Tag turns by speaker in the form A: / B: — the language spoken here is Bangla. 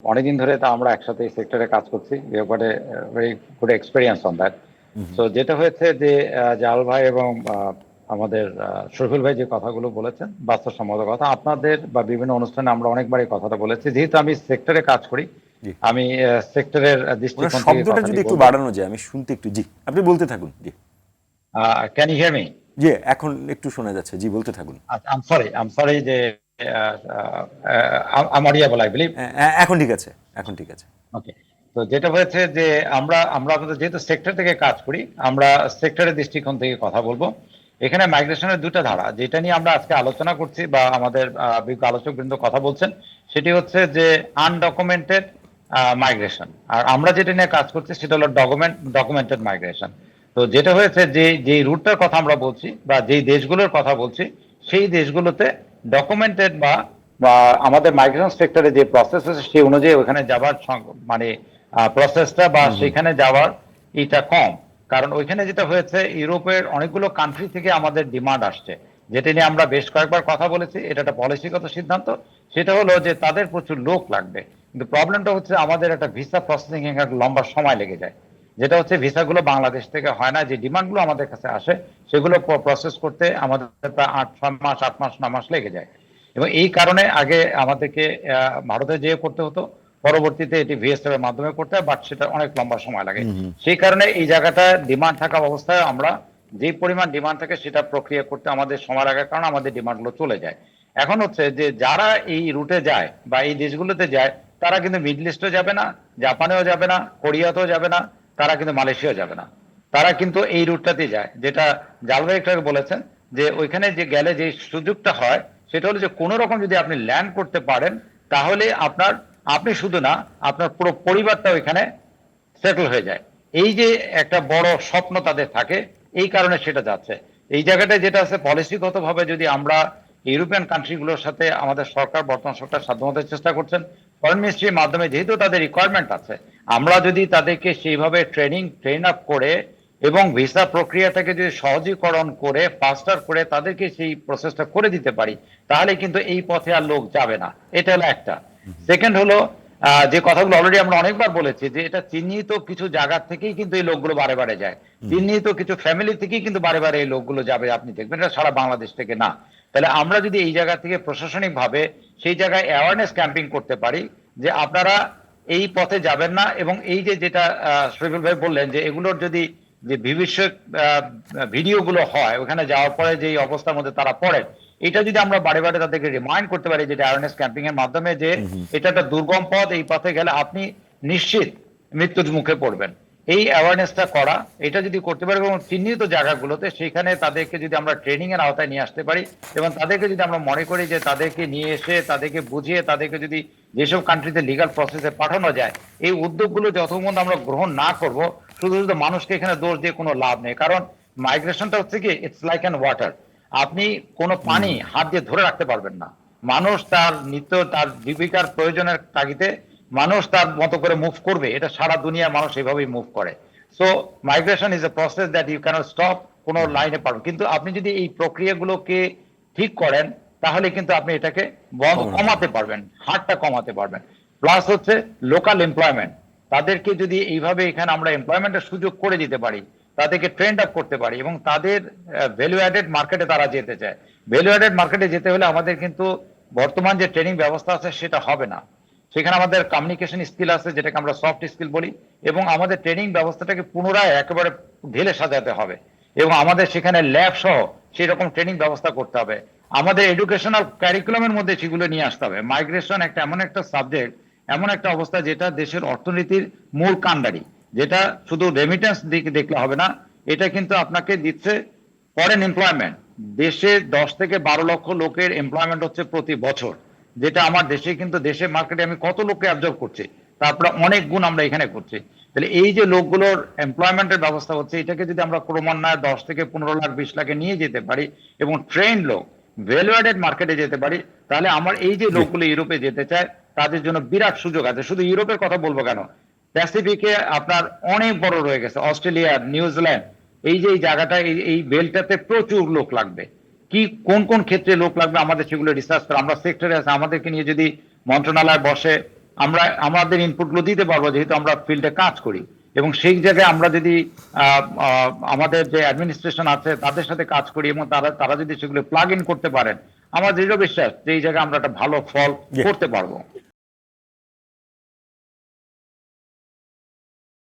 A: অনেকদিন ধরে তো আমরা একসাথে এই সেক্টরে কাজ করছি। We have got a very good experience on that. So যেটা হয়েছে যে জাল ভাই এবং আমাদের শফিউল ভাই যে কথাগুলো বলেছেন বাস্তবসম্মত কথা, আপনাদের বা বিভিন্ন অনুষ্ঠানে আমরা অনেকবার এই কথাটা বলেছি। যেহেতু আমি সেক্টরে কাজ করি,
B: জি,
A: আমি সেক্টরের
B: ওনার
A: দৃষ্টিকোণ থেকে
B: শব্দটা
A: কথাটি
B: যদি একটু
A: বলবো।
B: বাড়ানো যায় আমি শুনতে একটু, জি আপনি বলতে থাকুন। জি,
A: ক্যান ইউ হিয়ার মি?
B: জি এখন একটু শোনা যাচ্ছে, জি বলতে থাকুন।
A: আই এম সরি যে অডিয়েবল আই বিলিভ।
B: এখন ঠিক আছে, এখন ঠিক আছে।
A: ওকে। তো যেটা হয়েছে যে আমরা আমরা আপনাদের যেহেতু সেক্টর থেকে কাজ করি, আমরা সেক্টরের দৃষ্টিকোণ থেকে কথা বলবো। এখানে মাইগ্রেশনের দুটো ধারা যেটা নিয়ে আমরা আজকে আলোচনা করছি বা আমাদের বিজ্ঞ আলোচক বৃন্দ কথা বলছেন, সেটি হচ্ছে যে আনডকুমেন্টেড মাইগ্রেশন। আর আমরা যেটা নিয়ে কাজ করছি সেটা হলো ডকুমেন্টেড মাইগ্রেশন। তো যেটা হয়েছে যে যেই রুটটার কথা আমরা বলছি বা যেই দেশগুলোর কথা বলছি, সেই দেশগুলোতে ডকুমেন্টেড বা বা আমাদের মাইগ্রেশন সেক্টরে যে প্রসেস আছে সেই অনুযায়ী ওখানে যাবার মানে প্রসেসটা বা সেখানে যাওয়ার এটা কম। কারণ ওইখানে যেটা হয়েছে, ইউরোপের অনেকগুলো কান্ট্রি থেকে আমাদের ডিমান্ড আসছে, যেটা নিয়ে আমরা বেশ কয়েকবার কথা বলেছি। এটা একটা পলিসিগত সিদ্ধান্ত। সেটা হলো যে তাদের প্রচুর লোক লাগবে, কিন্তু প্রবলেমটা হচ্ছে আমাদের একটা ভিসা প্রসেসিং একটা লম্বা সময় লেগে যায়। যেটা হচ্ছে ভিসাগুলো বাংলাদেশ থেকে হয় না, যে ডিমান্ডগুলো আমাদের কাছে আসে সেগুলো প্রসেস করতে আমাদের প্রায় 8-6 মাস 8 মাস 9 মাস লেগে যায়। এবং এই কারণে আগে আমাদেরকে ভারতে যেয়ে করতে হতো, পরবর্তীতে এটি ভিএসএফ এর মাধ্যমে করতে হয়, বাট সেটা অনেক লম্বা সময় লাগে। সেই কারণে এই জায়গাটা ডিমান্ড থাকা অবস্থায় আমরা যে পরিমাণ ডিমান্ড থাকে সেটা প্রক্রিয়া করতে আমাদের সময় লাগার কারণে আমাদের ডিমান্ডগুলো চলে যায়। এখন হচ্ছে যে যারা এই রুটে যায় বা এই দেশগুলোতে যায়, তারা কিন্তু মিডল ইস্টও যাবে না, জাপানেও যাবে না, কোরিয়াতেও যাবে না, তারা কিন্তু মালয়েশিয়াও যাবে না। তারা কিন্তু এই রুটটাতে যায়, যেটা জালভাই একটু আগে বলেছেন যে ওইখানে যে গেলে যে সুযোগটা হয় সেটা হলো যে কোনো রকম যদি আপনি ল্যান্ড করতে পারেন, তাহলে আপনি শুধু না, আপনার পুরো পরিবারটা ওইখানে সেটেল হয়ে যায়। এই যে একটা বড় স্বপ্ন তাদের থাকে, এই কারণে সেটা যাচ্ছে। এই জায়গাটায় যেটা আছে, পলিসিগত ভাবে যদি আমরা ইউরোপিয়ান কান্ট্রিগুলোর সাথে আমাদের সরকার, বর্তমান সরকার সাধ্যমতো চেষ্টা করছেন ফরেন মিনিস্ট্রির মাধ্যমে, যেহেতু তাদের রিকোয়ারমেন্ট আছে, আমরা যদি তাদেরকে সেইভাবে ট্রেন আপ করে এবং ভিসা প্রক্রিয়াটাকে যদি সহজীকরণ করে ফাস্টার করে তাদেরকে সেই প্রসেসটা করে দিতে পারি, তাহলে কিন্তু এই পথে আর লোক যাবে না। এটা হলো একটা। সেকেন্ড হলো যে কথাগুলো অলরেডি আমরা অনেকবার বলেছি, যে এটা চিহ্নিত কিছু জায়গা থেকেই কিন্তু এই লোকগুলো বারে বারে যায়, চিহ্নিত কিছু ফ্যামিলি থেকেই কিন্তু বারে বারে এই লোকগুলো যাবে, আপনি দেখবেন এটা সারা বাংলাদেশ থেকে না। তাহলে আমরা যদি এই জায়গা থেকে প্রশাসনিক ভাবে সেই জায়গায় অ্যাওয়ারনেস ক্যাম্পিং করতে পারি যে আপনারা এই পথে যাবেন না, এবং এই যে যেটা শরীফুল ভাই বললেন যে এগুলোর যদি যে ভবিষ্যৎ ভিডিওগুলো হয় ওখানে যাওয়ার পরে যে অবস্থার মধ্যে তারা পড়েন, এটা যদি আমরা বারে বারে তাদেরকে রিমাইন্ড করতে পারি, যেটা অ্যাওয়ারনেস ক্যাম্পিং এর মাধ্যমে, যে এটা একটা দুর্গম পথ, এই পথে গেলে আপনি নিশ্চিত মৃত্যুর মুখে পড়বেন, এই অ্যাওয়ারনেসটা করা, এটা যদি করতে পারি এবং চিহ্নিত জায়গাগুলোতে সেখানে তাদেরকে যদি আমরা ট্রেনিং এর আওতায় নিয়ে আসতে পারি, এবং তাদেরকে যদি আমরা মনে করি যে তাদেরকে নিয়ে এসে তাদেরকে বুঝিয়ে তাদেরকে যদি যেসব কান্ট্রিতে লিগাল প্রসেসে পাঠানো যায়, এই উদ্যোগগুলো যতক্ষণ আমরা গ্রহণ না করব, শুধু শুধু মানুষকে এখানে দোষ দিয়ে কোনো লাভ নেই। কারণ মাইগ্রেশনটা হচ্ছে কি, ইটস লাইক অ্যান ওয়াটার। আপনি কোনো পানি হাত দিয়ে ধরে রাখতে পারবেন না। মানুষ তার নিত্য তার জীবিকার প্রয়োজনের তাগিদে মানুষ তার মতো করে মুভ করবে, এটা সারা দুনিয়ার মানুষ এভাবেই মুভ করে। So migration is a process that you cannot stop কোনো লাইনে পারবেন, কিন্তু আপনি যদি এই প্রক্রিয়াগুলোকে ঠিক করেন, তাহলে কিন্তু আপনি এটাকে কমাতে পারবেন, হারটা কমাতে পারবেন। প্লাস হচ্ছে লোকাল এমপ্লয়মেন্ট, তাদেরকে যদি এইভাবে এখানে আমরা এমপ্লয়মেন্টের সুযোগ করে দিতে পারি, তাদেরকে ট্রেন্ড আপ করতে পারি, এবং তাদের ভ্যালু অ্যাডেড মার্কেটে তারা যেতে চায়। ভ্যালু অ্যাডেড মার্কেটে যেতে হলে আমাদের কিন্তু বর্তমান যে ট্রেনিং ব্যবস্থা আছে সেটা হবে না। সেখানে আমাদের কমিউনিকেশন স্কিল আছে, যেটাকে আমরা সফট স্কিল বলি, এবং আমাদের ট্রেনিং ব্যবস্থাটাকে পুনরায় একেবারে ঢেলে সাজাতে হবে, এবং আমাদের সেখানে ল্যাব সহ সেই রকম ট্রেনিং ব্যবস্থা করতে হবে। আমাদের এডুকেশনাল ক্যারিকুলামের মধ্যে সেগুলো নিয়ে আসতে হবে। মাইগ্রেশন একটা এমন একটা সাবজেক্ট, এমন একটা অবস্থা যেটা দেশের অর্থনীতির মূল কাণ্ডারি, যেটা শুধু রেমিটেন্স দিকে দেখলে হবে না, এটা কিন্তু আপনাকে দিচ্ছে ফরেন এমপ্লয়মেন্ট। দেশে 10 থেকে 12 লক্ষ লোকের এমপ্লয়মেন্ট হচ্ছে প্রতি বছর, যেটা আমার দেশে কিন্তু দেশের মার্কেটে আমি কত লোককে অ্যাবজর্ব করছি, তারপরে অনেক গুণ আমরা এখানে করছি। তাহলে এই যে লোকগুলোর এমপ্লয়মেন্টের ব্যবস্থা হচ্ছে, এটাকে যদি আমরা ক্রমান্বয়ে 10 থেকে 15 লাখ 20 লাখে নিয়ে যেতে পারি এবং ট্রেন লোক ভ্যালু অ্যাডেড মার্কেটে যেতে পারি, তাহলে আমার এই যে
B: জি,
A: লোকগুলো ইউরোপে যেতে চায় তাদের জন্য বিরাট সুযোগ আছে। শুধু ইউরোপের কথা বলবো কেন, প্যাসিফিকে আপনার অনেক বড় রয়ে গেছে, অস্ট্রেলিয়া, নিউজিল্যান্ড, এই যে এই জায়গাটা, এই বেলটাতে প্রচুর লোক লাগবে। কি কোন কোন ক্ষেত্রে লোক লাগবে আমাদের সেগুলো রিসার্চ করে, আমরা সেক্টরে আছে, আমাদেরকে নিয়ে যদি মন্ত্রণালয় বসে, আমরা আমাদের ইনপুটগুলো দিতে পারবো, যেহেতু আমরা ফিল্ডে কাজ করি। এবং সেই জায়গায় আমরা যদি আমাদের যে অ্যাডমিনিস্ট্রেশন আছে তাদের সাথে কাজ করি এবং তারা তারা যদি সেগুলো প্লাগ ইন করতে পারেন, আমার দৃঢ় বিশ্বাস যে এই জায়গায় আমরা একটা ভালো ফল
B: জি।
A: করতে পারবো।